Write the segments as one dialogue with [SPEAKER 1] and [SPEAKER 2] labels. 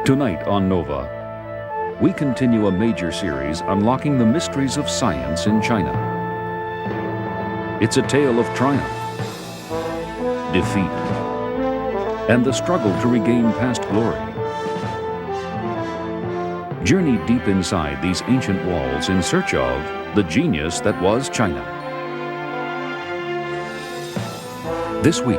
[SPEAKER 1] Tonight on Nova, we continue a major series unlocking the mysteries of science in China. It's a tale of triumph, defeat, and the struggle to regain past glory. Journey deep inside these ancient walls in search of the genius that was China. This week,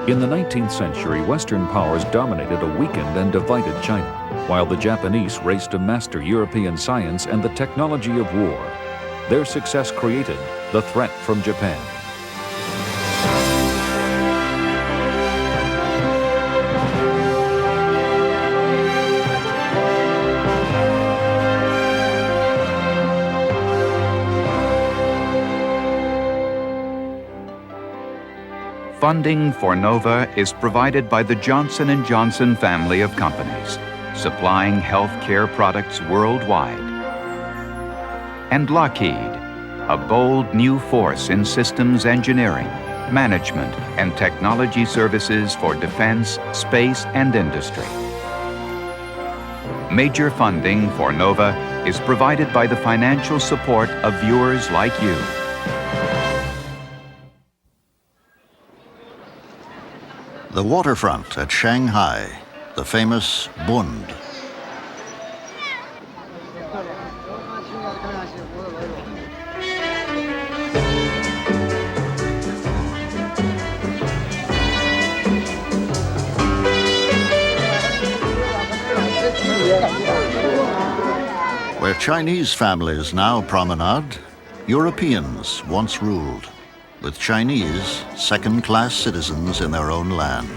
[SPEAKER 1] in the 19th century, Western powers dominated a weakened and divided China, while the Japanese raced to master European science and the technology of war. Their success created the threat from Japan.
[SPEAKER 2] Funding for NOVA is provided by the Johnson & Johnson family of companies, supplying healthcare products worldwide. And Lockheed, a bold new force in systems engineering, management, and technology services for defense, space, and industry. Major funding for NOVA is provided by the financial support of viewers like you.
[SPEAKER 3] The waterfront at Shanghai, the famous Bund. Where Chinese families now promenade, Europeans once ruled, with Chinese second-class citizens in their own land.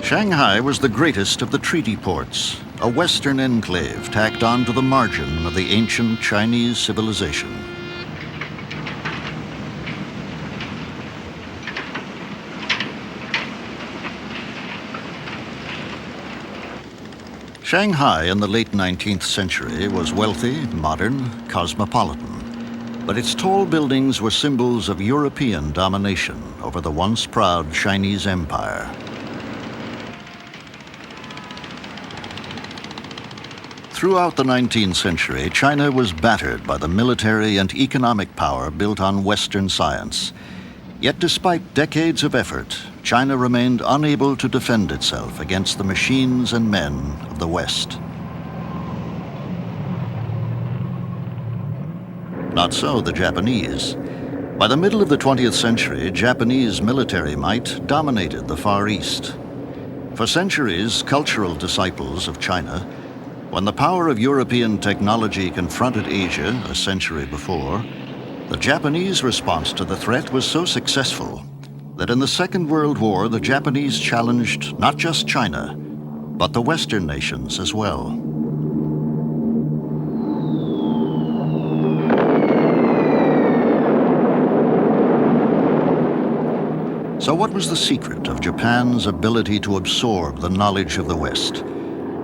[SPEAKER 3] Shanghai was the greatest of the treaty ports, a western enclave tacked onto the margin of the ancient Chinese civilization. Shanghai in the late 19th century was wealthy, modern, cosmopolitan, but its tall buildings were symbols of European domination over the once proud Chinese empire. Throughout the 19th century, China was battered by the military and economic power built on Western science. Yet despite decades of effort, China remained unable to defend itself against the machines and men of the West. Not so the Japanese. By the middle of the 20th century, Japanese military might dominated the Far East. For centuries, cultural disciples of China, when the power of European technology confronted Asia a century before, the Japanese response to the threat was so successful that in the Second World War, the Japanese challenged not just China, but the Western nations as well. So what was the secret of Japan's ability to absorb the knowledge of the West?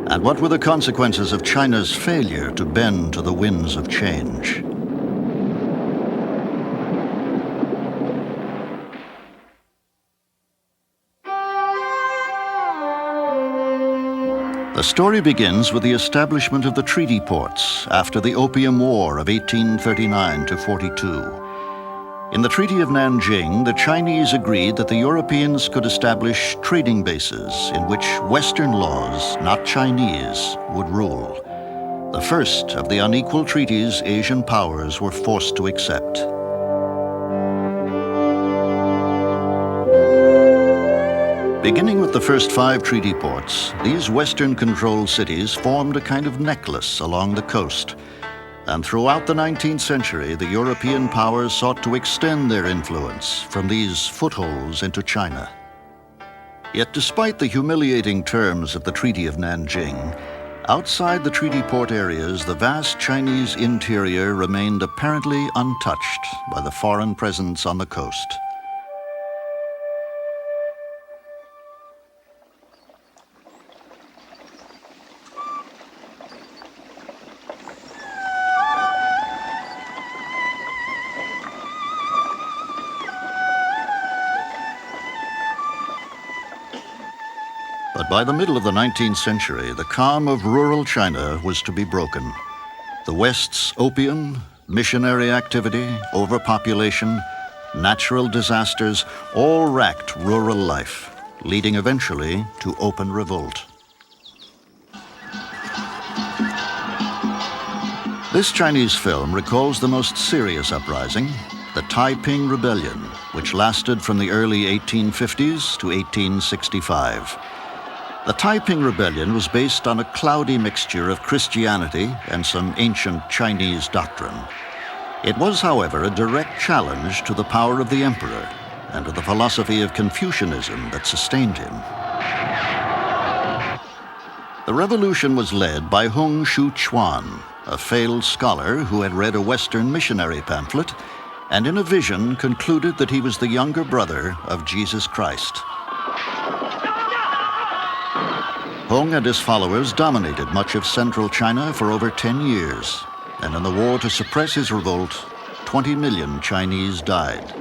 [SPEAKER 3] And what were the consequences of China's failure to bend to the winds of change? The story begins with the establishment of the treaty ports after the Opium War of 1839 to 42. In the Treaty of Nanjing, the Chinese agreed that the Europeans could establish trading bases in which Western laws, not Chinese, would rule. The first of the unequal treaties Asian powers were forced to accept. Beginning with the first 5 treaty ports, these Western-controlled cities formed a kind of necklace along the coast. And throughout the 19th century, the European powers sought to extend their influence from these footholds into China. Yet despite the humiliating terms of the Treaty of Nanjing, outside the treaty port areas, the vast Chinese interior remained apparently untouched by the foreign presence on the coast. But by the middle of the 19th century, the calm of rural China was to be broken. The West's opium, missionary activity, overpopulation, natural disasters all racked rural life, leading eventually to open revolt. This Chinese film recalls the most serious uprising, the Taiping Rebellion, which lasted from the early 1850s to 1865. The Taiping Rebellion was based on a cloudy mixture of Christianity and some ancient Chinese doctrine. It was, however, a direct challenge to the power of the emperor and to the philosophy of Confucianism that sustained him. The revolution was led by Hung Shu-chuan, a failed scholar who had read a Western missionary pamphlet and in a vision concluded that he was the younger brother of Jesus Christ. Hung and his followers dominated much of central China for over 10 years, and in the war to suppress his revolt, 20 million Chinese died.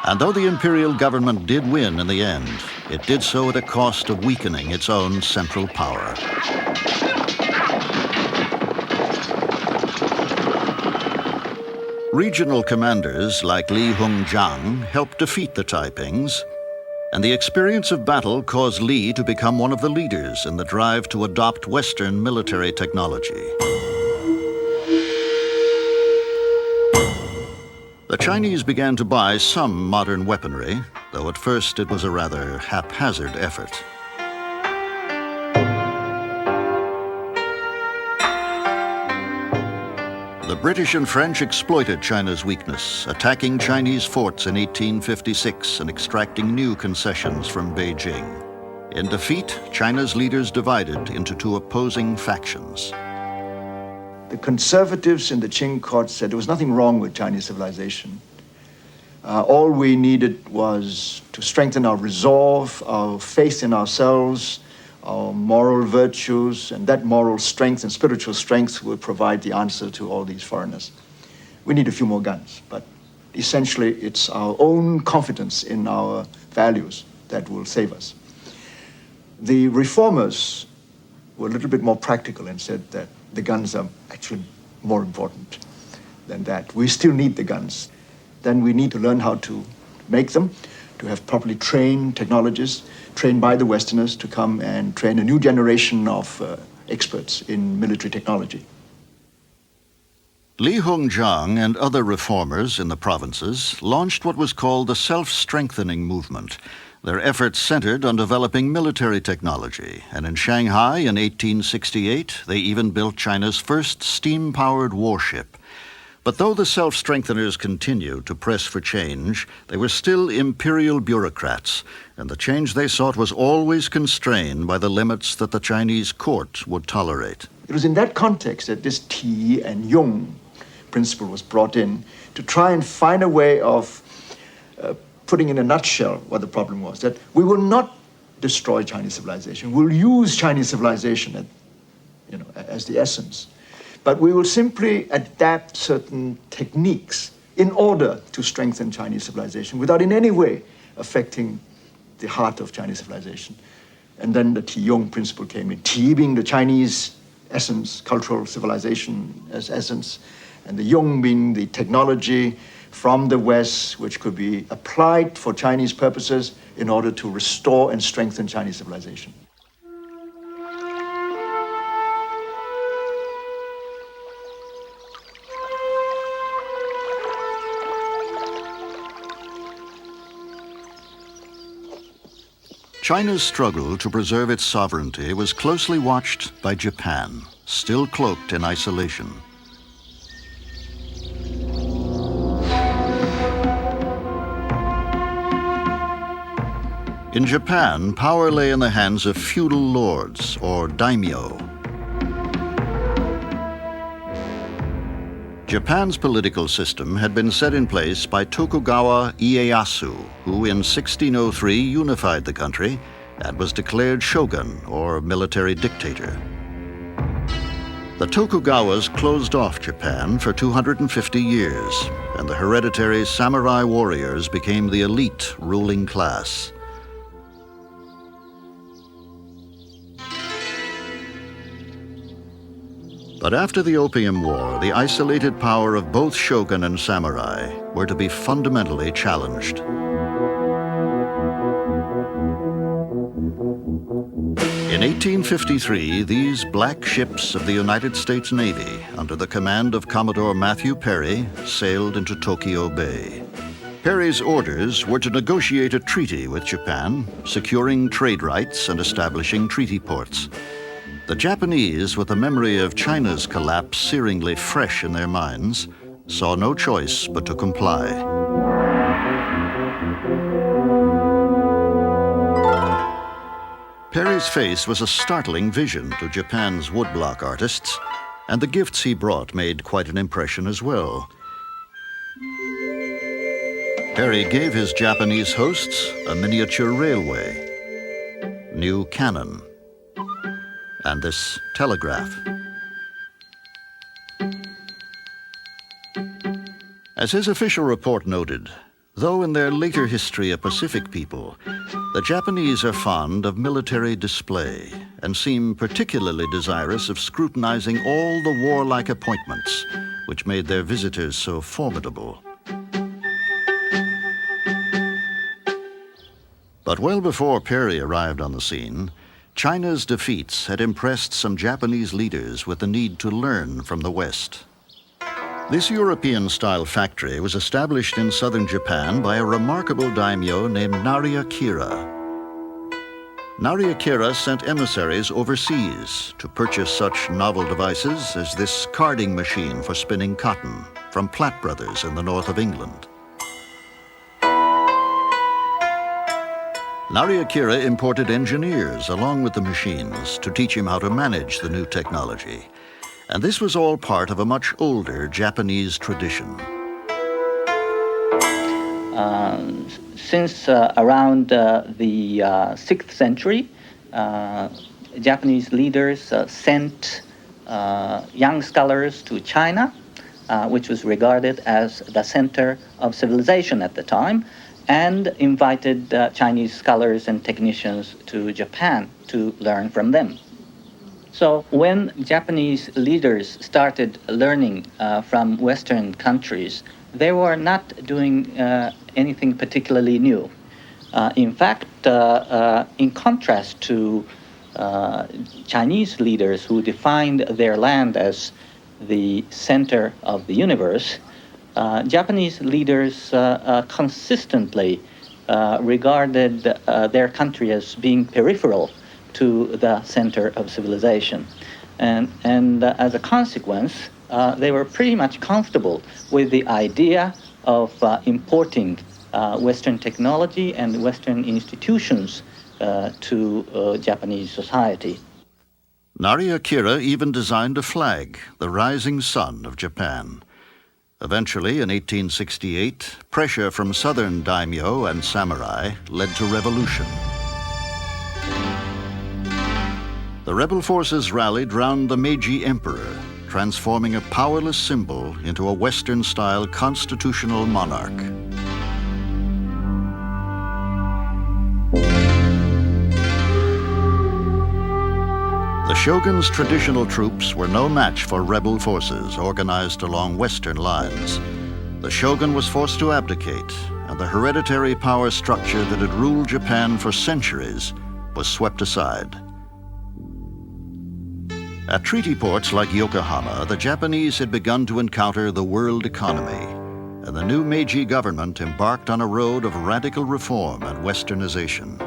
[SPEAKER 3] And though the imperial government did win in the end, it did so at a cost of weakening its own central power. Regional commanders like Li Hongjiang helped defeat the Taipings, and the experience of battle caused Li to become one of the leaders in the drive to adopt Western military technology. The Chinese began to buy some modern weaponry, though at first it was a rather haphazard effort. The British and French exploited China's weakness, attacking Chinese forts in 1856 and extracting new concessions from Beijing. In defeat, China's leaders divided into two opposing factions.
[SPEAKER 4] The conservatives in the Qing court said there was nothing wrong with Chinese civilization. All we needed was to strengthen our resolve, our faith in ourselves, our moral virtues, and that moral strength and spiritual strength will provide the answer to all these foreigners. We need a few more guns, but essentially it's our own confidence in our values that will save us. The reformers were a little bit more practical and said that the guns are actually more important than that. We still need the guns. Then we need to learn how to make them, to have properly trained technologists, trained by the Westerners to come and train a new generation of experts in military technology.
[SPEAKER 3] Li Hongjiang and other reformers in the provinces launched what was called the self-strengthening movement. Their efforts centered on developing military technology, and in Shanghai in 1868, they even built China's first steam-powered warship. But though the self-strengtheners continued to press for change, they were still imperial bureaucrats, and the change they sought was always constrained by the limits that the Chinese court would tolerate.
[SPEAKER 4] It was in that context that this Ti and Yung principle was brought in to try and find a way of putting in a nutshell what the problem was, that we will not destroy Chinese civilization. We'll use Chinese civilization as the essence. But we will simply adapt certain techniques in order to strengthen Chinese civilization without in any way affecting the heart of Chinese civilization. And then the Ti-Yung principle came in. Ti being the Chinese essence, cultural civilization as essence, and the Yung being the technology from the West, which could be applied for Chinese purposes in order to restore and strengthen Chinese civilization.
[SPEAKER 3] China's struggle to preserve its sovereignty was closely watched by Japan, still cloaked in isolation. In Japan, power lay in the hands of feudal lords, or daimyo. Japan's political system had been set in place by Tokugawa Ieyasu, who in 1603 unified the country and was declared shogun, or military dictator. The Tokugawas closed off Japan for 250 years, and the hereditary samurai warriors became the elite ruling class. But after the Opium War, the isolated power of both shogun and samurai were to be fundamentally challenged. In 1853, these black ships of the United States Navy, under the command of Commodore Matthew Perry, sailed into Tokyo Bay. Perry's orders were to negotiate a treaty with Japan, securing trade rights and establishing treaty ports. The Japanese, with the memory of China's collapse searingly fresh in their minds, saw no choice but to comply. Perry's face was a startling vision to Japan's woodblock artists, and the gifts he brought made quite an impression as well. Perry gave his Japanese hosts a miniature railway, new cannon, and this telegraph. As his official report noted, though in their later history a Pacific people, the Japanese are fond of military display and seem particularly desirous of scrutinizing all the warlike appointments which made their visitors so formidable. But well before Perry arrived on the scene, China's defeats had impressed some Japanese leaders with the need to learn from the West. This European-style factory was established in southern Japan by a remarkable daimyo named Nariakira. Nariakira sent emissaries overseas to purchase such novel devices as this carding machine for spinning cotton from Platt Brothers in the north of England. Nariakira imported engineers along with the machines to teach him how to manage the new technology. And this was all part of a much older Japanese tradition.
[SPEAKER 5] Since around the 6th century, Japanese leaders sent young scholars to China, which was regarded as the center of civilization at the time, and invited Chinese scholars and technicians to Japan to learn from them. So when Japanese leaders started learning from Western countries, they were not doing anything particularly new. In fact, in contrast to Chinese leaders who defined their land as the center of the universe, Japanese leaders consistently regarded their country as being peripheral to the center of civilization. And as a consequence, they were pretty much comfortable with the idea of importing Western technology and Western institutions to Japanese society.
[SPEAKER 3] Nariakira even designed a flag, the rising sun of Japan. Eventually, in 1868, pressure from southern daimyo and samurai led to revolution. The rebel forces rallied round the Meiji Emperor, transforming a powerless symbol into a Western-style constitutional monarch. The shogun's traditional troops were no match for rebel forces organized along Western lines. The shogun was forced to abdicate, and the hereditary power structure that had ruled Japan for centuries was swept aside. At treaty ports like Yokohama, the Japanese had begun to encounter the world economy, and the new Meiji government embarked on a road of radical reform and westernization.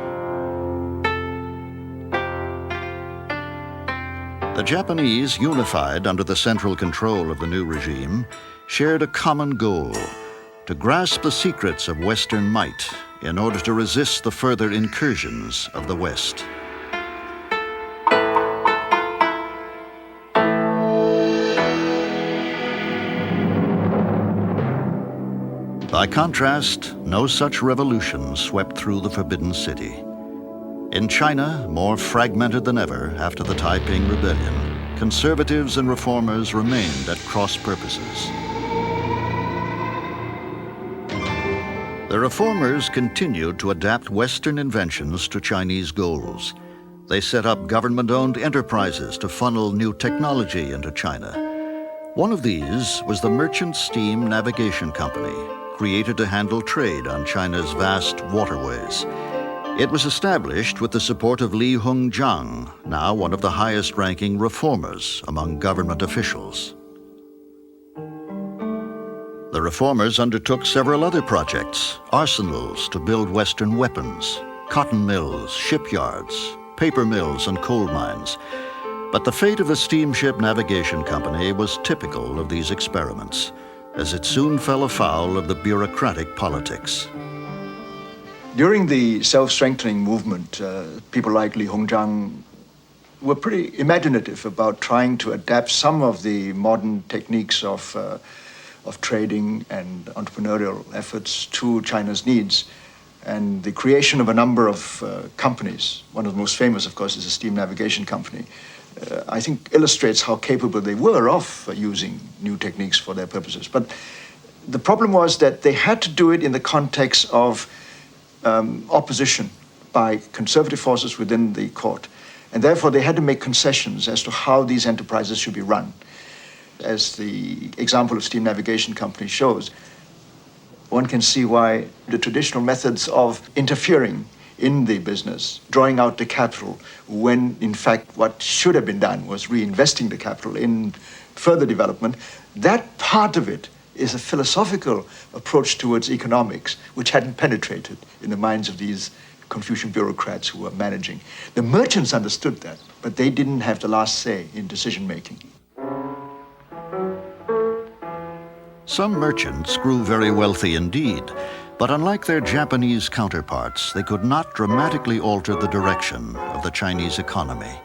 [SPEAKER 3] The Japanese, unified under the central control of the new regime, shared a common goal: to grasp the secrets of Western might in order to resist the further incursions of the West. By contrast, no such revolution swept through the Forbidden City. In China, more fragmented than ever after the Taiping Rebellion, conservatives and reformers remained at cross purposes. The reformers continued to adapt Western inventions to Chinese goals. They set up government-owned enterprises to funnel new technology into China. One of these was the Merchant Steam Navigation Company, created to handle trade on China's vast waterways. It was established with the support of Li Hongjiang, now one of the highest-ranking reformers among government officials. The reformers undertook several other projects: arsenals to build Western weapons, cotton mills, shipyards, paper mills, and coal mines. But the fate of the Steamship Navigation Company was typical of these experiments, as it soon fell afoul of the bureaucratic politics.
[SPEAKER 4] During the self-strengthening movement, people like Li Hongjiang were pretty imaginative about trying to adapt some of the modern techniques of trading and entrepreneurial efforts to China's needs. And the creation of a number of companies, one of the most famous, of course, is the Steam Navigation Company, I think illustrates how capable they were of using new techniques for their purposes. But the problem was that they had to do it in the context of opposition by conservative forces within the court. And therefore, they had to make concessions as to how these enterprises should be run. As the example of Steam Navigation Company shows, one can see why the traditional methods of interfering in the business, drawing out the capital, when in fact what should have been done was reinvesting the capital in further development, that part of it is a philosophical approach towards economics, which hadn't penetrated in the minds of these Confucian bureaucrats who were managing. The merchants understood that, but they didn't have the last say in decision-making.
[SPEAKER 3] Some merchants grew very wealthy indeed, but unlike their Japanese counterparts, they could not dramatically alter the direction of the Chinese economy.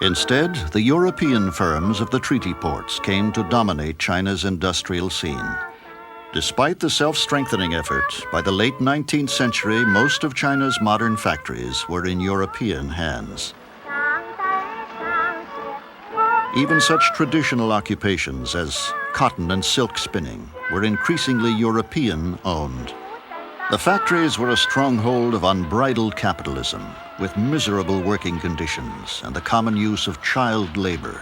[SPEAKER 3] Instead, the European firms of the treaty ports came to dominate China's industrial scene. Despite the self-strengthening effort, by the late 19th century, most of China's modern factories were in European hands. Even such traditional occupations as cotton and silk spinning were increasingly European-owned. The factories were a stronghold of unbridled capitalism, with miserable working conditions and the common use of child labor.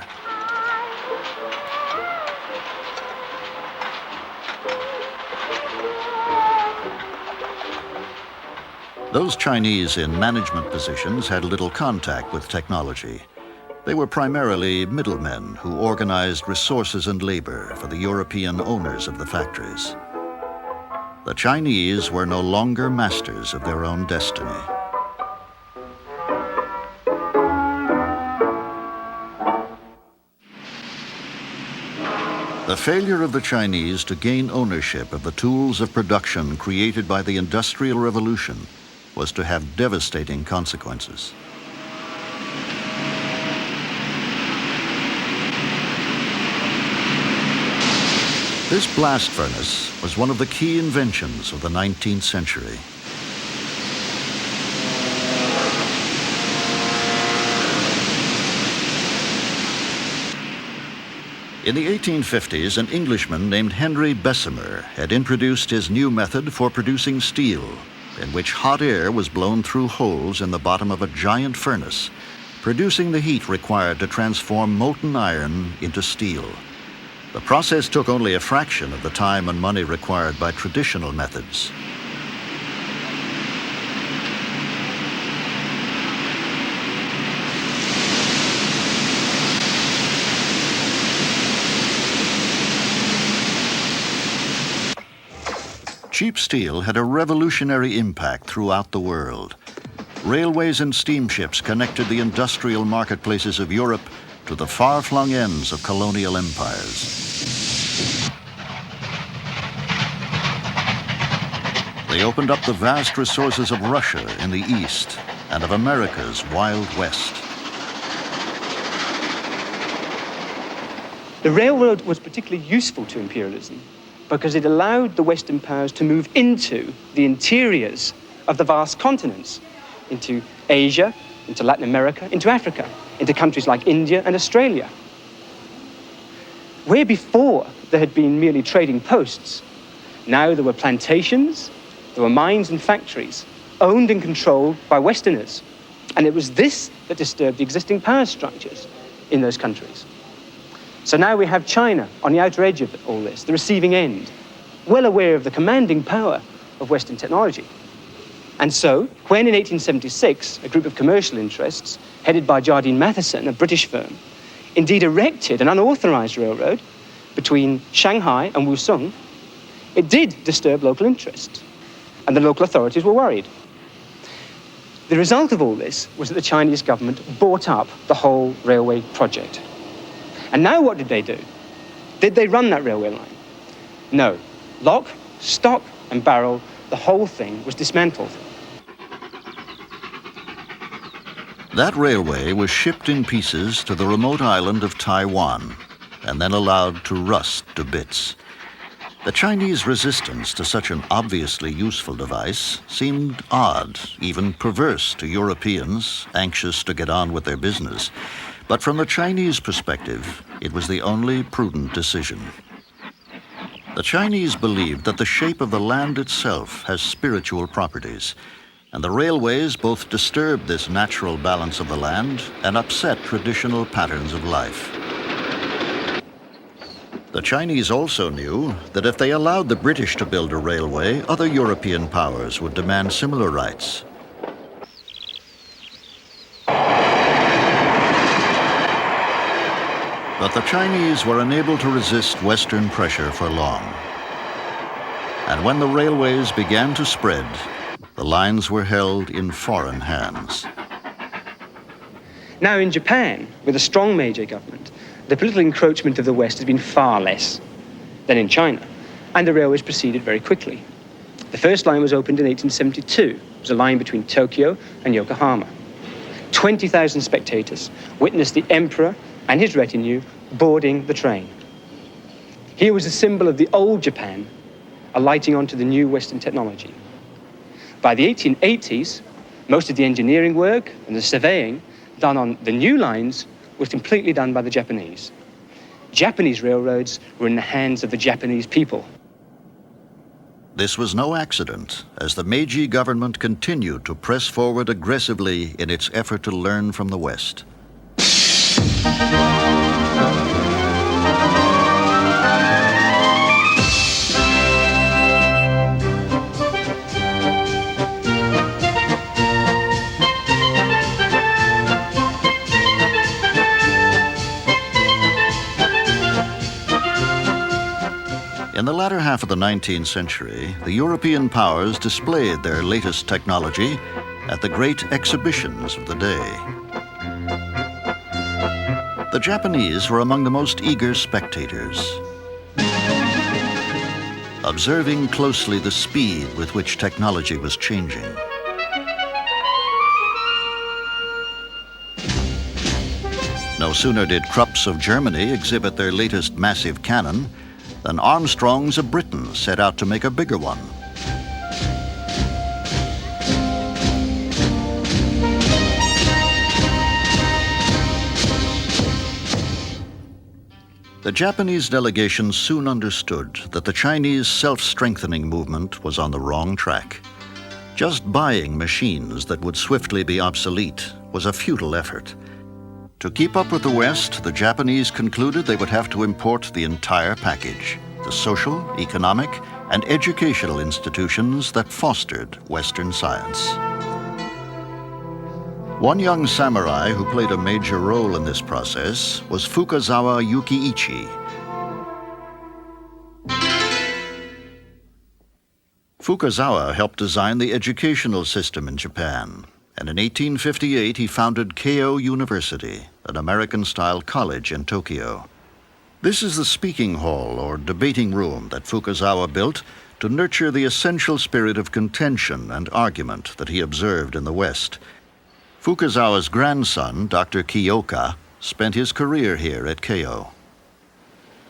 [SPEAKER 3] Those Chinese in management positions had little contact with technology. They were primarily middlemen who organized resources and labor for the European owners of the factories. The Chinese were no longer masters of their own destiny. The failure of the Chinese to gain ownership of the tools of production created by the Industrial Revolution was to have devastating consequences. This blast furnace was one of the key inventions of the 19th century. In the 1850s, an Englishman named Henry Bessemer had introduced his new method for producing steel, in which hot air was blown through holes in the bottom of a giant furnace, producing the heat required to transform molten iron into steel. The process took only a fraction of the time and money required by traditional methods. Cheap steel had a revolutionary impact throughout the world. Railways and steamships connected the industrial marketplaces of Europe to the far-flung ends of colonial empires. They opened up the vast resources of Russia in the east and of America's Wild West.
[SPEAKER 6] The railroad was particularly useful to imperialism because it allowed the Western powers to move into the interiors of the vast continents, into Asia, into Latin America, into Africa, into countries like India and Australia. Where before there had been merely trading posts, now there were plantations, there were mines and factories owned and controlled by Westerners. And it was this that disturbed the existing power structures in those countries. So now we have China on the outer edge of all this, the receiving end, well aware of the commanding power of Western technology. And so, when in 1876, a group of commercial interests, headed by Jardine Matheson, a British firm, indeed erected an unauthorized railroad between Shanghai and Wusong, it did disturb local interest, and the local authorities were worried. The result of all this was that the Chinese government bought up the whole railway project. And now what did they do? Did they run that railway line? No. Lock, stock, and barrel, the whole thing was dismantled.
[SPEAKER 3] That railway was shipped in pieces to the remote island of Taiwan and then allowed to rust to bits. The Chinese resistance to such an obviously useful device seemed odd, even perverse to Europeans anxious to get on with their business. But from the Chinese perspective, it was the only prudent decision. The Chinese believed that the shape of the land itself has spiritual properties, and the railways both disturbed this natural balance of the land and upset traditional patterns of life. The Chinese also knew that if they allowed the British to build a railway, other European powers would demand similar rights. But the Chinese were unable to resist Western pressure for long. And when the railways began to spread, the lines were held in foreign hands.
[SPEAKER 6] Now in Japan, with a strong Meiji government, the political encroachment of the West has been far less than in China, and the railways proceeded very quickly. The first line was opened in 1872. It was a line between Tokyo and Yokohama. 20,000 spectators witnessed the emperor and his retinue boarding the train. Here was a symbol of the old Japan alighting onto the new Western technology. By the 1880s, most of the engineering work and the surveying done on the new lines was completely done by the Japanese. Japanese railroads were in the hands of the Japanese people.
[SPEAKER 3] This was no accident, as the Meiji government continued to press forward aggressively in its effort to learn from the West. In the latter half of the 19th century, the European powers displayed their latest technology at the great exhibitions of the day. The Japanese were among the most eager spectators, observing closely the speed with which technology was changing. No sooner did Krupps of Germany exhibit their latest massive cannon than Armstrongs of Britain set out to make a bigger one. The Japanese delegation soon understood that the Chinese self-strengthening movement was on the wrong track. Just buying machines that would swiftly be obsolete was a futile effort. To keep up with the West, the Japanese concluded they would have to import the entire package, the social, economic, and educational institutions that fostered Western science. One young samurai who played a major role in this process was Fukazawa Yukiichi. Fukazawa helped design the educational system in Japan, and in 1858 he founded Keio University, an American-style college in Tokyo. This is the speaking hall or debating room that Fukazawa built to nurture the essential spirit of contention and argument that he observed in the West. Fukazawa's grandson, Dr. Kiyoka, spent his career here at Keio.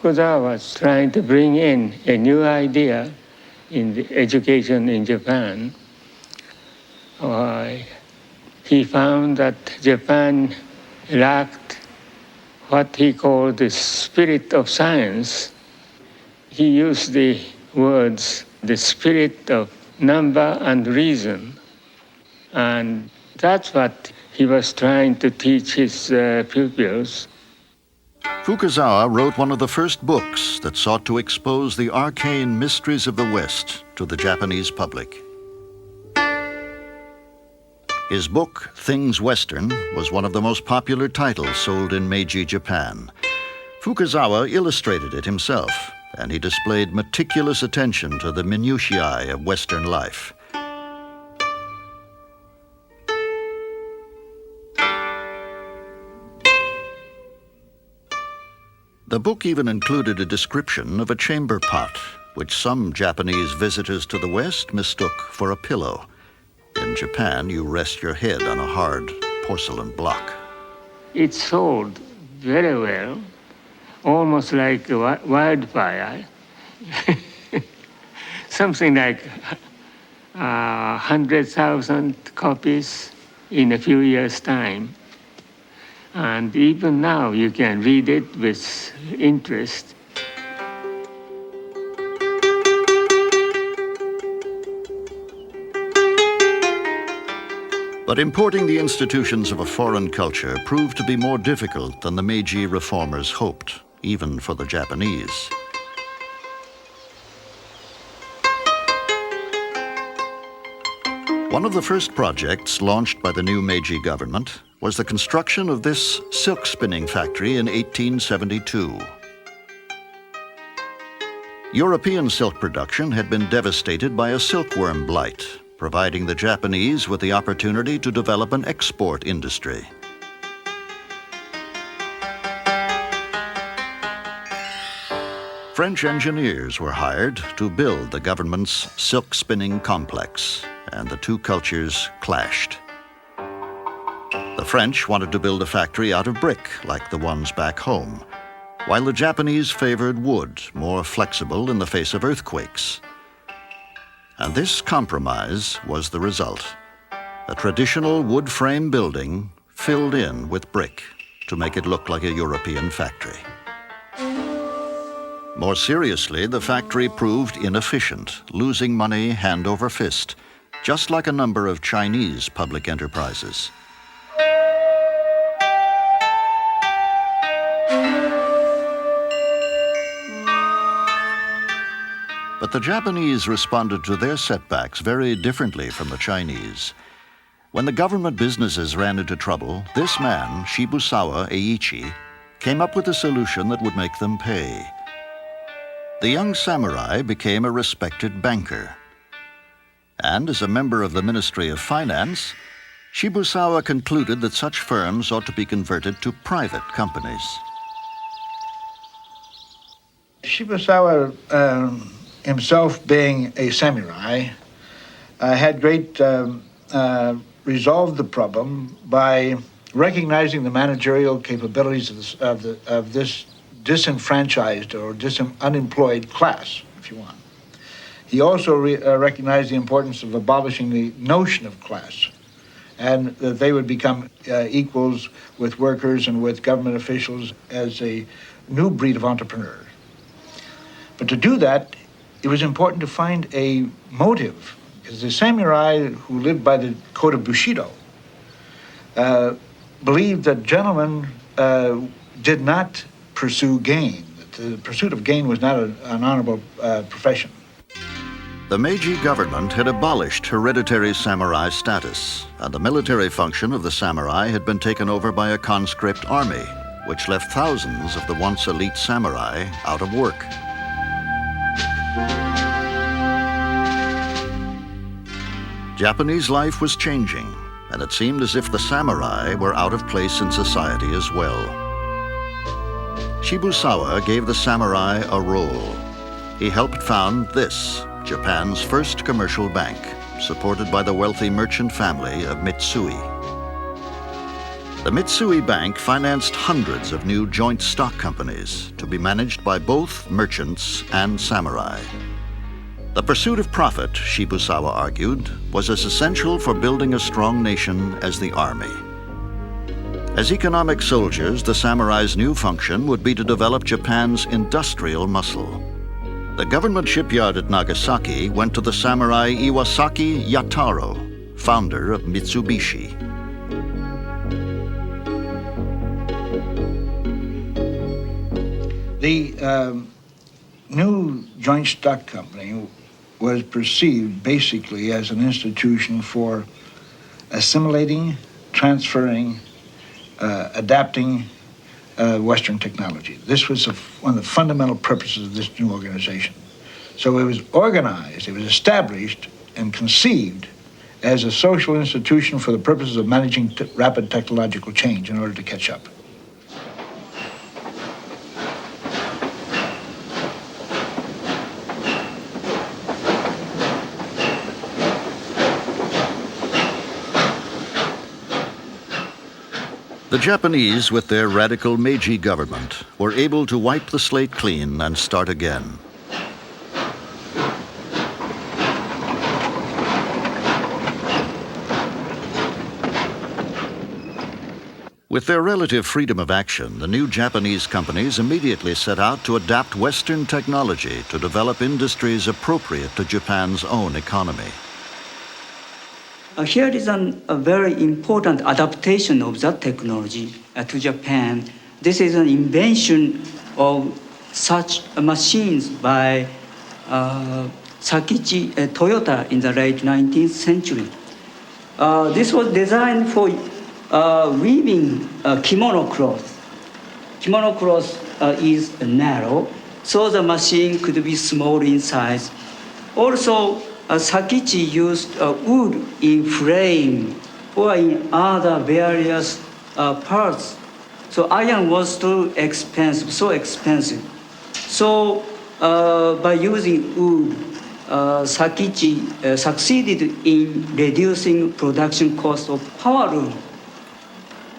[SPEAKER 7] Fukazawa was trying to bring in a new idea in the education in Japan. He found that Japan lacked what he called the spirit of science. He used the words, the spirit of number and reason. And that's what he was trying to teach his pupils.
[SPEAKER 3] Fukazawa wrote one of the first books that sought to expose the arcane mysteries of the West to the Japanese public. His book, Things Western, was one of the most popular titles sold in Meiji Japan. Fukazawa illustrated it himself, and he displayed meticulous attention to the minutiae of Western life. The book even included a description of a chamber pot, which some Japanese visitors to the West mistook for a pillow. In Japan, you rest your head on a hard porcelain block.
[SPEAKER 7] It sold very well, almost like wildfire. Something like 100,000 copies in a few years' time. And even now, you can read it with interest.
[SPEAKER 3] But importing the institutions of a foreign culture proved to be more difficult than the Meiji reformers hoped, even for the Japanese. One of the first projects launched by the new Meiji government was the construction of this silk spinning factory in 1872. European silk production had been devastated by a silkworm blight, providing the Japanese with the opportunity to develop an export industry. French engineers were hired to build the government's silk spinning complex, and the two cultures clashed. The French wanted to build a factory out of brick, like the ones back home, while the Japanese favored wood, more flexible in the face of earthquakes. And this compromise was the result: a traditional wood frame building filled in with brick to make it look like a European factory. More seriously, the factory proved inefficient, losing money hand over fist, just like a number of Chinese public enterprises. But the Japanese responded to their setbacks very differently from the Chinese. When the government businesses ran into trouble, this man, Shibusawa Eiichi, came up with a solution that would make them pay. The young samurai became a respected banker. And as a member of the Ministry of Finance, Shibusawa concluded that such firms ought to be converted to private companies.
[SPEAKER 4] Shibusawa, himself being a samurai, had resolved the problem by recognizing the managerial capabilities of this disenfranchised or unemployed class, if you want. He also recognized the importance of abolishing the notion of class, and that they would become equals with workers and with government officials as a new breed of entrepreneurs. But to do that, it was important to find a motive, because the samurai who lived by the code of Bushido believed that gentlemen did not pursue gain, that the pursuit of gain was not an honorable profession.
[SPEAKER 3] The Meiji government had abolished hereditary samurai status, and the military function of the samurai had been taken over by a conscript army, which left thousands of the once elite samurai out of work. Japanese life was changing, and it seemed as if the samurai were out of place in society as well. Shibusawa gave the samurai a role. He helped found this, Japan's first commercial bank, supported by the wealthy merchant family of Mitsui. The Mitsui Bank financed hundreds of new joint stock companies to be managed by both merchants and samurai. The pursuit of profit, Shibusawa argued, was as essential for building a strong nation as the army. As economic soldiers, the samurai's new function would be to develop Japan's industrial muscle. The government shipyard at Nagasaki went to the samurai Iwasaki Yataro, founder of Mitsubishi.
[SPEAKER 8] The new joint stock company was perceived basically as an institution for assimilating, transferring, adapting Western technology. This was one of the fundamental purposes of this new organization. So it was organized, it was established and conceived as a social institution for the purposes of managing rapid technological change in order to catch up.
[SPEAKER 3] The Japanese, with their radical Meiji government, were able to wipe the slate clean and start again. With their relative freedom of action, the new Japanese companies immediately set out to adapt Western technology to develop industries appropriate to Japan's own economy.
[SPEAKER 9] Here is a very important adaptation of that technology to Japan. This is an invention of such machines by Sakichi Toyota in the late 19th century. This was designed for weaving kimono cloth. Kimono cloth is narrow, so the machine could be small in size. Also, Sakichi used wood in frame or in other various parts. So iron was too expensive, so expensive. So by using wood, Sakichi succeeded in reducing production cost of power loom.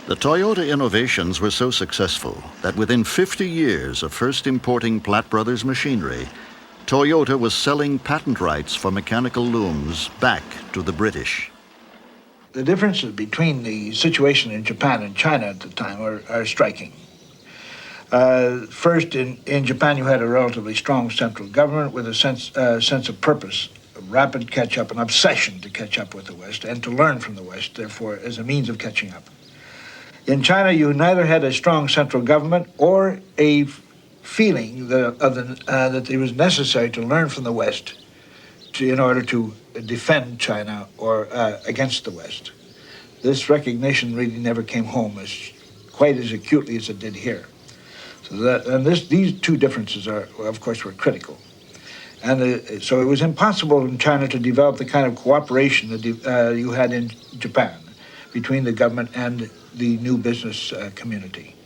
[SPEAKER 3] The Toyota innovations were so successful that within 50 years of first importing Platt Brothers machinery, Toyota was selling patent rights for mechanical looms back to the British.
[SPEAKER 8] The differences between the situation in Japan and China at the time are striking. First, in Japan, you had a relatively strong central government with a sense of purpose, a rapid catch-up, an obsession to catch up with the West and to learn from the West, therefore, as a means of catching up. In China, you neither had a strong central government or a feeling that it was necessary to learn from the West in order to defend China or against the West. This recognition really never came home quite as acutely as it did here. So these two differences of course, were critical. And so it was impossible in China to develop the kind of cooperation that you had in Japan between the government and the new business community.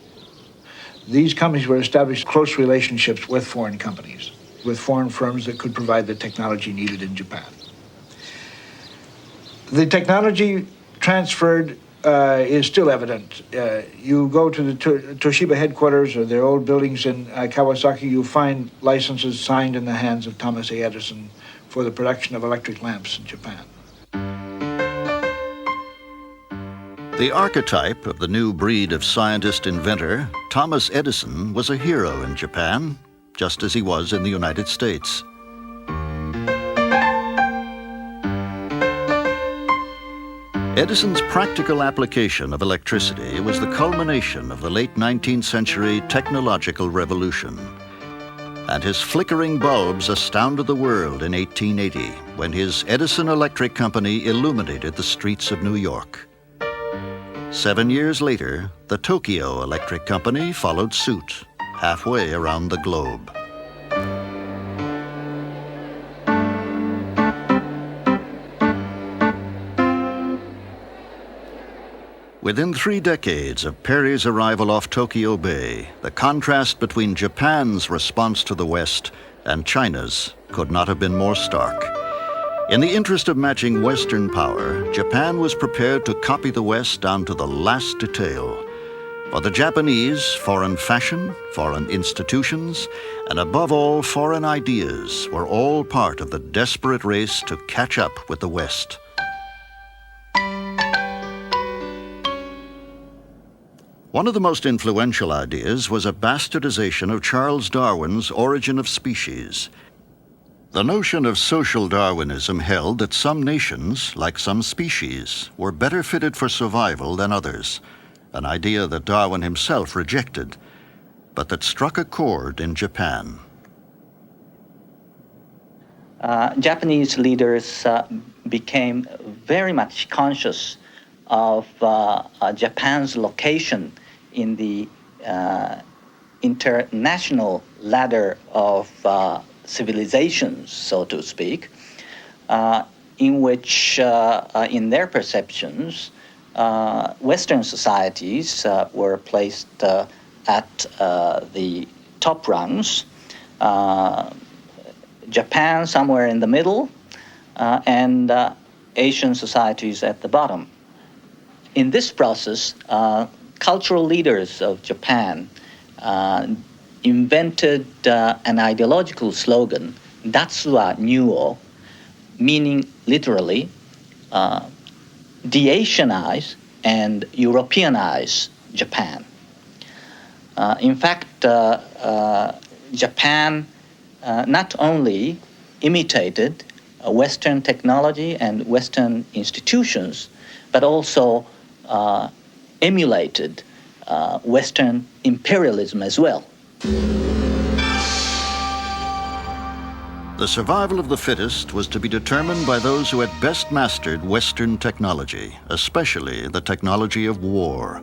[SPEAKER 8] These companies were established close relationships with foreign companies, with foreign firms that could provide the technology needed in Japan. The technology transferred is still evident. You go to the Toshiba headquarters or their old buildings in Kawasaki, you find licenses signed in the hands of Thomas A. Edison for the production of electric lamps in Japan.
[SPEAKER 3] The archetype of the new breed of scientist-inventor, Thomas Edison, was a hero in Japan, just as he was in the United States. Edison's practical application of electricity was the culmination of the late 19th century technological revolution. And his flickering bulbs astounded the world in 1880 when his Edison Electric Company illuminated the streets of New York. 7 years later, the Tokyo Electric Company followed suit, halfway around the globe. Within 3 decades of Perry's arrival off Tokyo Bay, the contrast between Japan's response to the West and China's could not have been more stark. In the interest of matching Western power, Japan was prepared to copy the West down to the last detail. For the Japanese, foreign fashion, foreign institutions, and above all, foreign ideas were all part of the desperate race to catch up with the West. One of the most influential ideas was a bastardization of Charles Darwin's Origin of Species. The notion of social Darwinism held that some nations, like some species, were better fitted for survival than others, an idea that Darwin himself rejected, but that struck a chord in Japan.
[SPEAKER 5] Japanese leaders became very much conscious of Japan's location in the international ladder of civilizations, so to speak, in which, in their perceptions, Western societies were placed at the top rungs, Japan somewhere in the middle, and Asian societies at the bottom. In this process, cultural leaders of Japan invented an ideological slogan, Datsuwa Nyuo, meaning literally de-Asianize and Europeanize Japan. In fact, Japan not only imitated Western technology and Western institutions, but also emulated Western imperialism as well.
[SPEAKER 3] The survival of the fittest was to be determined by those who had best mastered Western technology, especially the technology of war.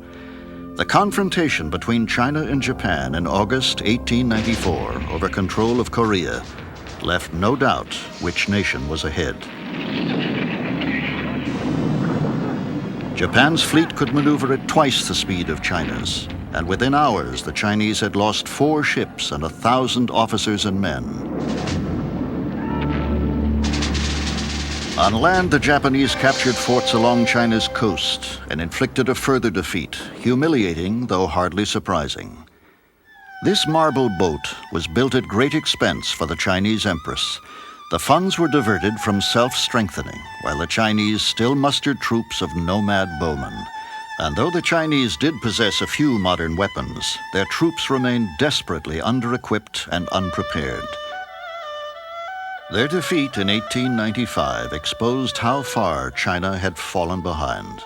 [SPEAKER 3] The confrontation between China and Japan in August 1894 over control of Korea left no doubt which nation was ahead. Japan's fleet could maneuver at twice the speed of China's, and within hours the Chinese had lost 4 ships and 1,000 officers and men. On land, the Japanese captured forts along China's coast and inflicted a further defeat, humiliating though hardly surprising. This marble boat was built at great expense for the Chinese empress. The funds were diverted from self-strengthening, while the Chinese still mustered troops of nomad bowmen. And though the Chinese did possess a few modern weapons, their troops remained desperately under-equipped and unprepared. Their defeat in 1895 exposed how far China had fallen behind.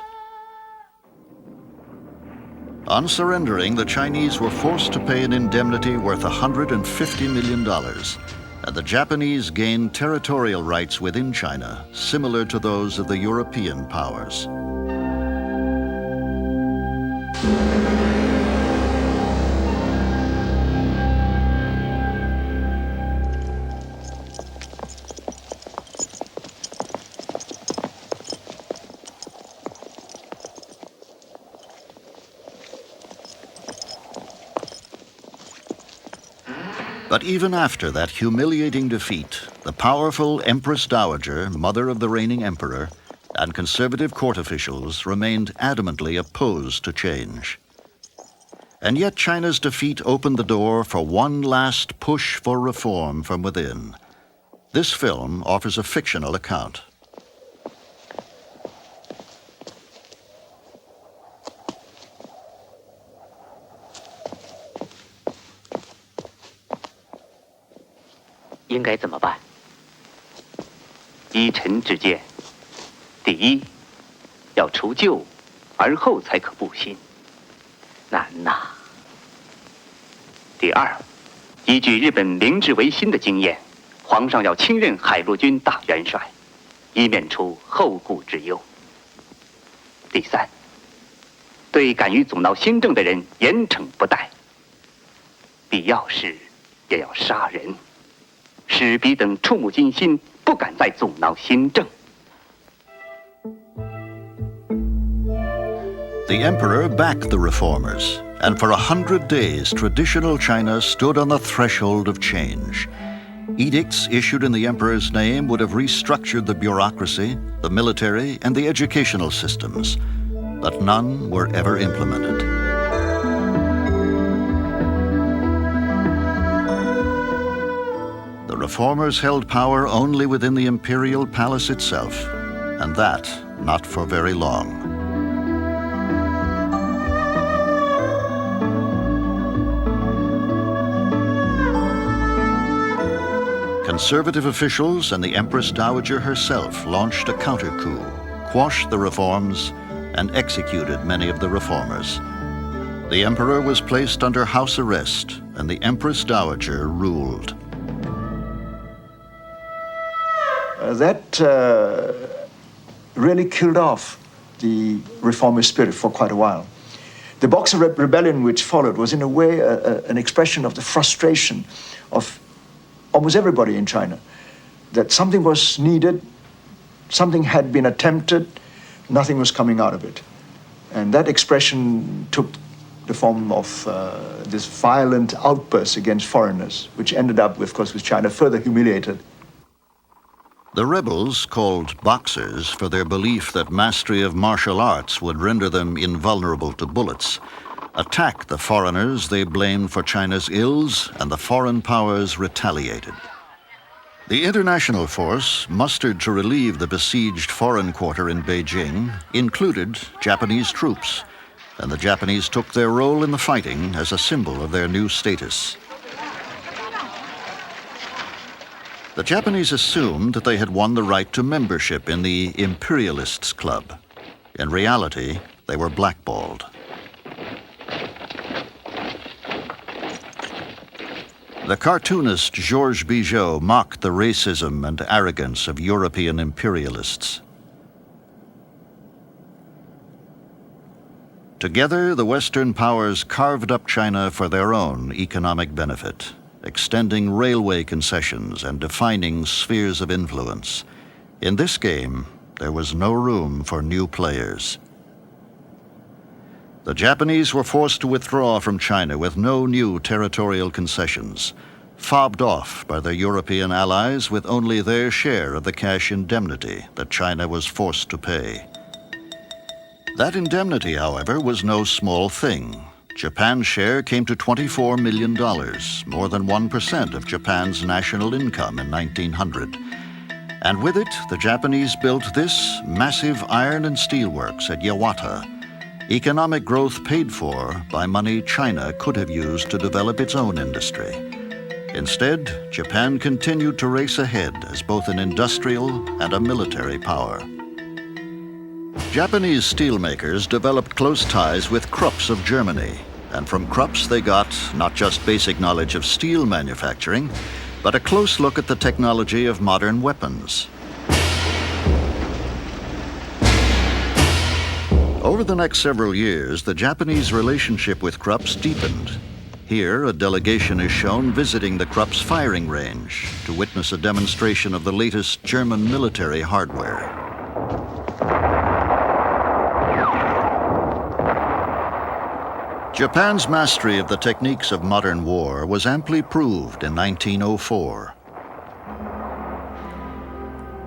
[SPEAKER 3] On surrendering, the Chinese were forced to pay an indemnity worth $150 million, and the Japanese gained territorial rights within China, similar to those of the European powers. But even after that humiliating defeat, the powerful Empress Dowager, mother of the reigning emperor, and conservative court officials remained adamantly opposed to change. And yet China's defeat opened the door for one last push for reform from within. This film offers a fictional account.
[SPEAKER 10] 应该怎么办？依臣之见，第一，要除旧，而后才可布新，难呐。第二，依据日本明治维新的经验，皇上要亲任海陆军大元帅，以免出后顾之忧。第三，对敢于阻挠新政的人严惩不贷，必要时也要杀人。 使彼等触目惊心，不敢再阻挠新政。
[SPEAKER 3] The emperor backed the reformers, and for 100 days, traditional China stood on the threshold of change. Edicts issued in the emperor's name would have restructured the bureaucracy, the military, and the educational systems, but none were ever implemented. The reformers held power only within the imperial palace itself, and that not for very long. Conservative officials and the Empress Dowager herself launched a counter-coup, quashed the reforms, and executed many of the reformers. The emperor was placed under house arrest, and the Empress Dowager ruled.
[SPEAKER 4] That really killed off the reformist spirit for quite a while. The Boxer Rebellion, which followed, was in a way an expression of the frustration of almost everybody in China, that something was needed, something had been attempted, nothing was coming out of it. And that expression took the form of this violent outburst against foreigners, which ended up, of course, with China further humiliated.
[SPEAKER 3] The rebels, called Boxers for their belief that mastery of martial arts would render them invulnerable to bullets, attacked the foreigners they blamed for China's ills, and the foreign powers retaliated. The international force mustered to relieve the besieged foreign quarter in Beijing included Japanese troops, and the Japanese took their role in the fighting as a symbol of their new status. The Japanese assumed that they had won the right to membership in the Imperialists Club. In reality, they were blackballed. The cartoonist Georges Bigot mocked the racism and arrogance of European imperialists. Together, the Western powers carved up China for their own economic benefit, extending railway concessions and defining spheres of influence. In this game, there was no room for new players. The Japanese were forced to withdraw from China with no new territorial concessions, fobbed off by their European allies with only their share of the cash indemnity that China was forced to pay. That indemnity, however, was no small thing. Japan's share came to $24 million, more than 1% of Japan's national income in 1900. And with it, the Japanese built this massive iron and steel works at Yawata, economic growth paid for by money China could have used to develop its own industry. Instead, Japan continued to race ahead as both an industrial and a military power. Japanese steelmakers developed close ties with Krupps of Germany, and from Krupps they got not just basic knowledge of steel manufacturing, but a close look at the technology of modern weapons. Over the next several years, the Japanese relationship with Krupps deepened. Here, a delegation is shown visiting the Krupps firing range to witness a demonstration of the latest German military hardware. Japan's mastery of the techniques of modern war was amply proved in 1904.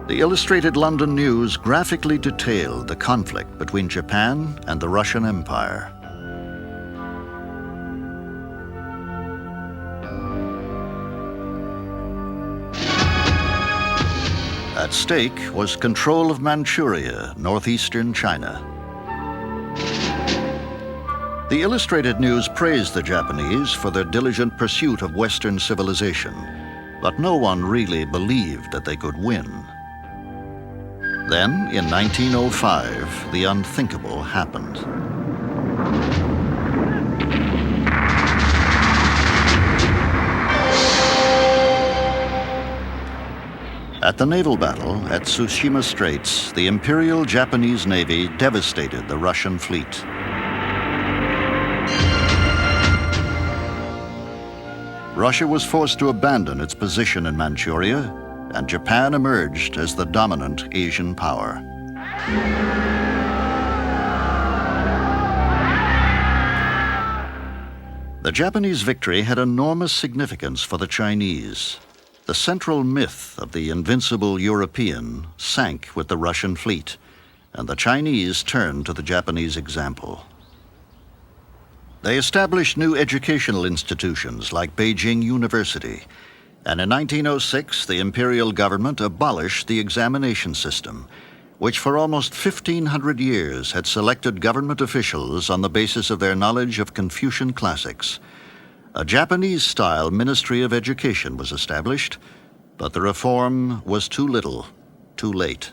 [SPEAKER 3] The Illustrated London News graphically detailed the conflict between Japan and the Russian Empire. At stake was control of Manchuria, northeastern China. The Illustrated News praised the Japanese for their diligent pursuit of Western civilization, but no one really believed that they could win. Then, in 1905, the unthinkable happened. At the naval battle at Tsushima Straits, the Imperial Japanese Navy devastated the Russian fleet. Russia was forced to abandon its position in Manchuria, and Japan emerged as the dominant Asian power. The Japanese victory had enormous significance for the Chinese. The central myth of the invincible European sank with the Russian fleet, and the Chinese turned to the Japanese example. They established new educational institutions like Beijing University, and in 1906 the Imperial government abolished the examination system, which for almost 1,500 years had selected government officials on the basis of their knowledge of Confucian classics. A Japanese-style Ministry of Education was established, but the reform was too little, too late.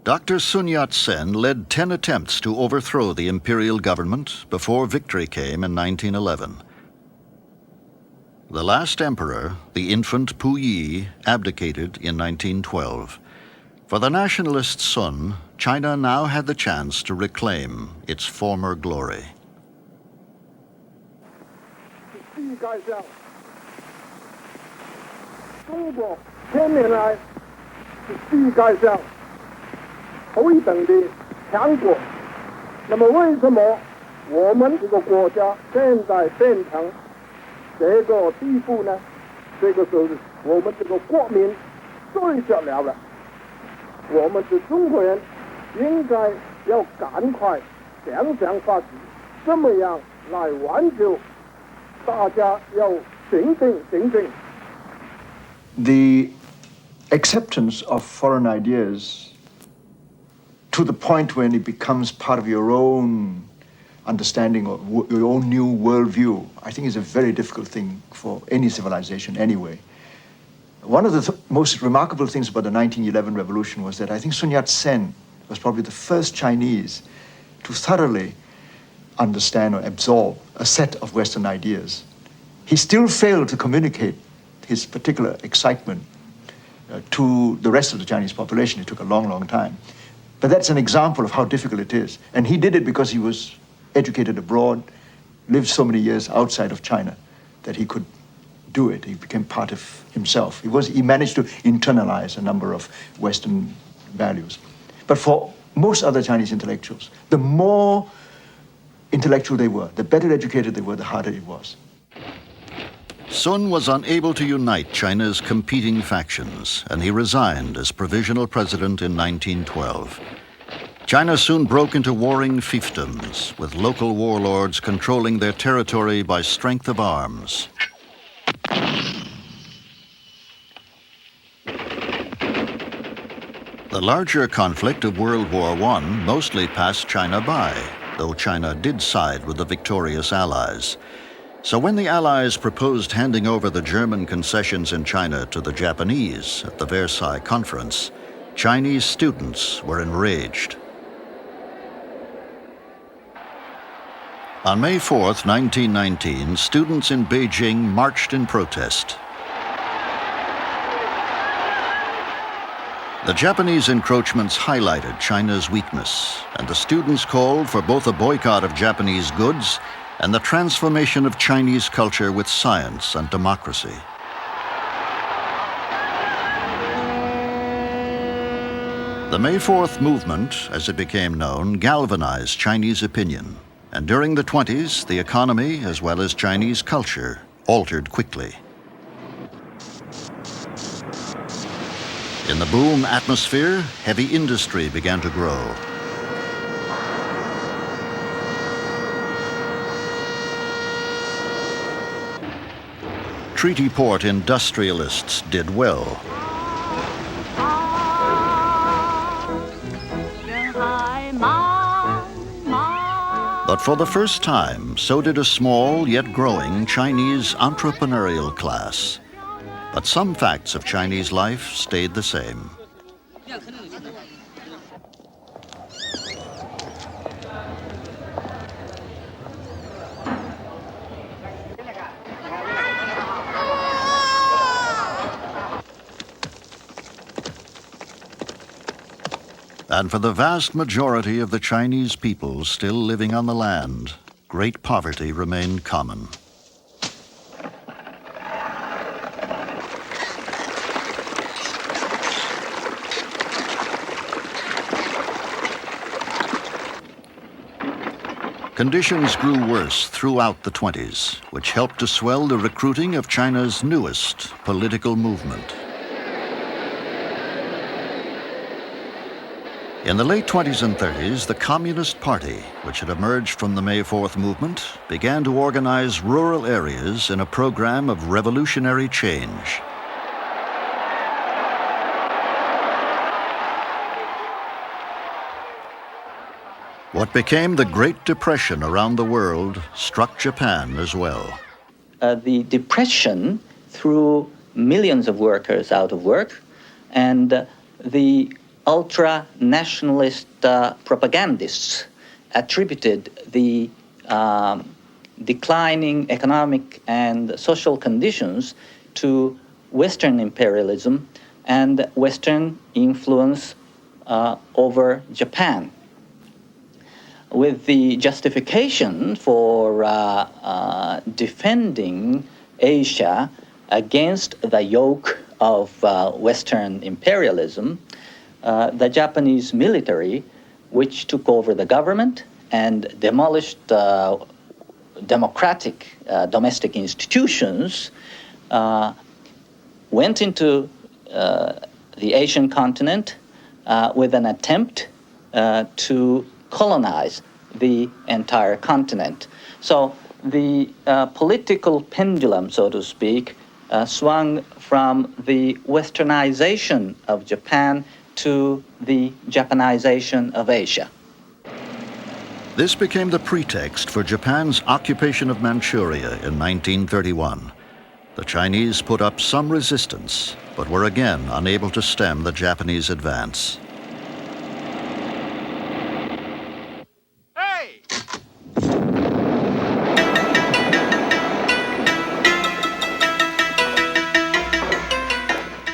[SPEAKER 3] Dr. Sun Yat-sen led 10 attempts to overthrow the imperial government before victory came in 1911. The last emperor, the infant Puyi, abdicated in 1912. For the nationalist Sun, China now had the chance to reclaim its former glory.
[SPEAKER 4] The acceptance of foreign ideas to the point when it becomes part of your own understanding or your own new worldview, I think is a very difficult thing for any civilization anyway. One of the most remarkable things about the 1911 revolution was that I think Sun Yat-sen was probably the first Chinese to thoroughly understand or absorb a set of Western ideas. He still failed to communicate his particular excitement to the rest of the Chinese population. It took a long, long time. But that's an example of how difficult it is. And he did it because he was educated abroad, lived so many years outside of China that he could do it. He became part of himself. He managed to internalize a number of Western values. But for most other Chinese intellectuals, the more intellectual they were, the better educated they were, the harder it was.
[SPEAKER 3] Sun was unable to unite China's competing factions, and he resigned as provisional president in 1912. China soon broke into warring fiefdoms, with local warlords controlling their territory by strength of arms. The larger conflict of World War I mostly passed China by, though China did side with the victorious Allies. So when the Allies proposed handing over the German concessions in China to the Japanese at the Versailles Conference, Chinese students were enraged. On May 4th, 1919, students in Beijing marched in protest. The Japanese encroachments highlighted China's weakness, and the students called for both a boycott of Japanese goods and the transformation of Chinese culture with science and democracy. The May 4th movement, as it became known, galvanized Chinese opinion. And during the 20s, the economy, as well as Chinese culture, altered quickly. In the boom atmosphere, heavy industry began to grow. Treaty port industrialists did well. But for the first time, so did a small yet growing Chinese entrepreneurial class. But some facts of Chinese life stayed the same. And for the vast majority of the Chinese people still living on the land, great poverty remained common. Conditions grew worse throughout the 20s, which helped to swell the recruiting of China's newest political movement. In the late 20s and 30s, the Communist Party, which had emerged from the May 4th movement, began to organize rural areas in a program of revolutionary change. What became the Great Depression around the world struck Japan as well.
[SPEAKER 5] The depression threw millions of workers out of work, and the ultra-nationalist propagandists attributed the declining economic and social conditions to Western imperialism and Western influence over Japan, with the justification for defending Asia against the yoke of Western imperialism. The Japanese military, which took over the government and demolished democratic domestic institutions, went into the Asian continent with an attempt to colonize the entire continent. So the political pendulum, so to speak, swung from the westernization of Japan to the Japanization of Asia.
[SPEAKER 3] This became the pretext for Japan's occupation of Manchuria in 1931. The Chinese put up some resistance, but were again unable to stem the Japanese advance.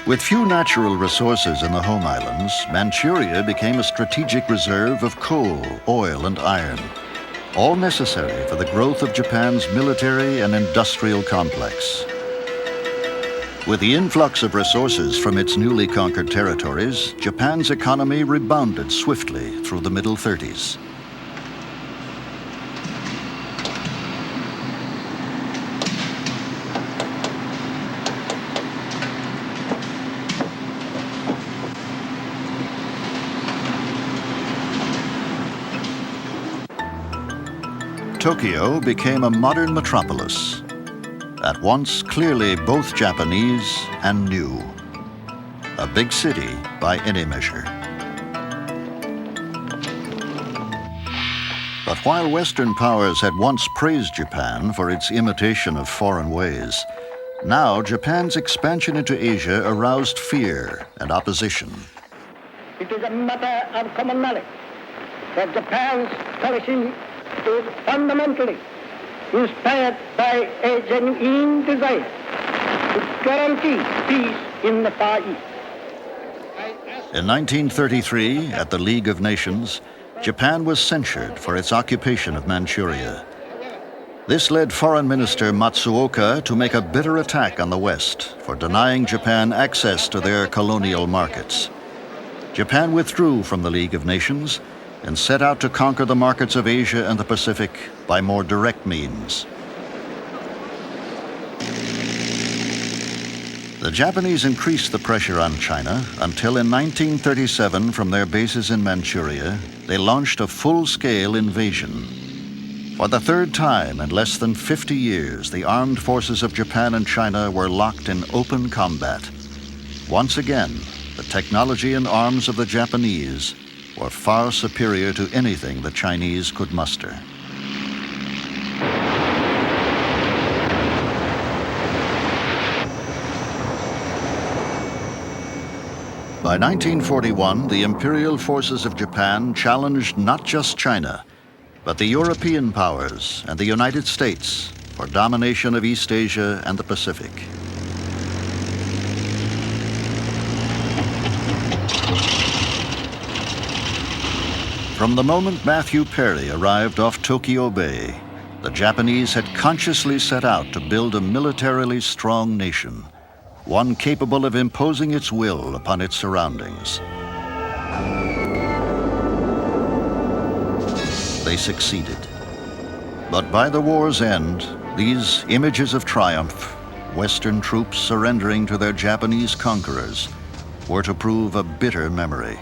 [SPEAKER 3] With few natural resources in the home islands, Manchuria became a strategic reserve of coal, oil, and iron, all necessary for the growth of Japan's military and industrial complex. With the influx of resources from its newly conquered territories, Japan's economy rebounded swiftly through the middle 30s. Tokyo became a modern metropolis, at once clearly both Japanese and new. A big city by any measure. But while Western powers had once praised Japan for its imitation of foreign ways, now Japan's expansion into Asia aroused fear and opposition.
[SPEAKER 11] It is a matter of common knowledge that Japan's policy is fundamentally inspired by a genuine desire to guarantee peace in the Far East.
[SPEAKER 3] In 1933, at the League of Nations, Japan was censured for its occupation of Manchuria. This led Foreign Minister Matsuoka to make a bitter attack on the West for denying Japan access to their colonial markets. Japan withdrew from the League of Nations and set out to conquer the markets of Asia and the Pacific by more direct means. The Japanese increased the pressure on China until in 1937, from their bases in Manchuria, they launched a full-scale invasion. For the third time in less than 50 years, the armed forces of Japan and China were locked in open combat. Once again, the technology and arms of the Japanese were far superior to anything the Chinese could muster. By 1941, the imperial forces of Japan challenged not just China, but the European powers and the United States for domination of East Asia and the Pacific. From the moment Matthew Perry arrived off Tokyo Bay, the Japanese had consciously set out to build a militarily strong nation, one capable of imposing its will upon its surroundings. They succeeded. But by the war's end, these images of triumph, Western troops surrendering to their Japanese conquerors, were to prove a bitter memory.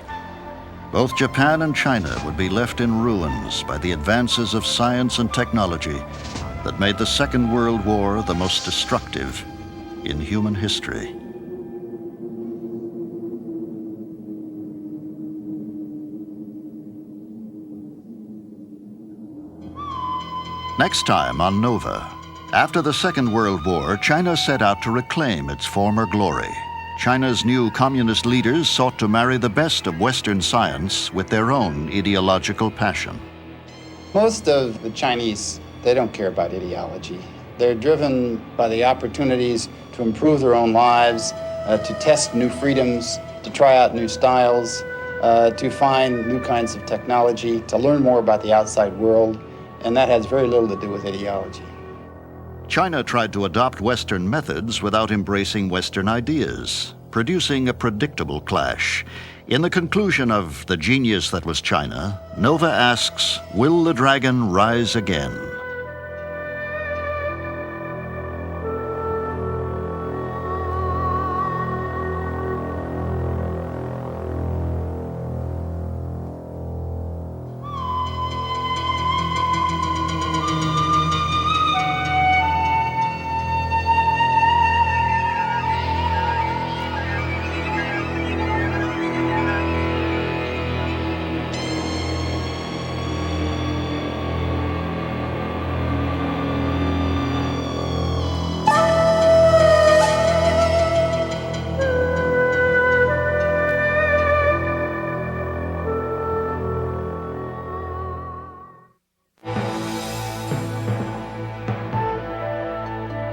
[SPEAKER 3] Both Japan and China would be left in ruins by the advances of science and technology that made the Second World War the most destructive in human history. Next time on Nova, after the Second World War, China set out to reclaim its former glory. China's new communist leaders sought to marry the best of Western science with their own ideological passion.
[SPEAKER 12] Most of the Chinese, they don't care about ideology. They're driven by the opportunities to improve their own lives, to test new freedoms, to try out new styles, to find new kinds of technology, to learn more about the outside world, and that has very little to do with ideology.
[SPEAKER 3] China tried to adopt Western methods without embracing Western ideas, producing a predictable clash. In the conclusion of The Genius That Was China, Nova asks, will the dragon rise again?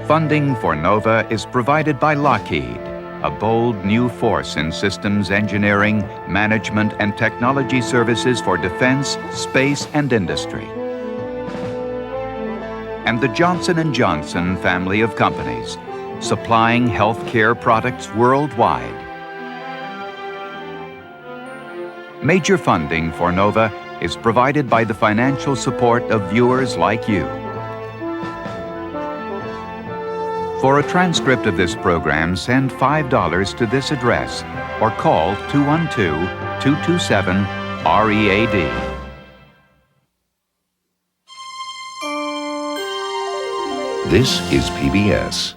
[SPEAKER 2] Funding for NOVA is provided by Lockheed, a bold new force in systems engineering, management, and technology services for defense, space, and industry. And the Johnson & Johnson family of companies, supplying healthcare products worldwide. Major funding for NOVA is provided by the financial support of viewers like you. For a transcript of this program, send $5 to this address or call 212-227-READ.
[SPEAKER 13] This is PBS.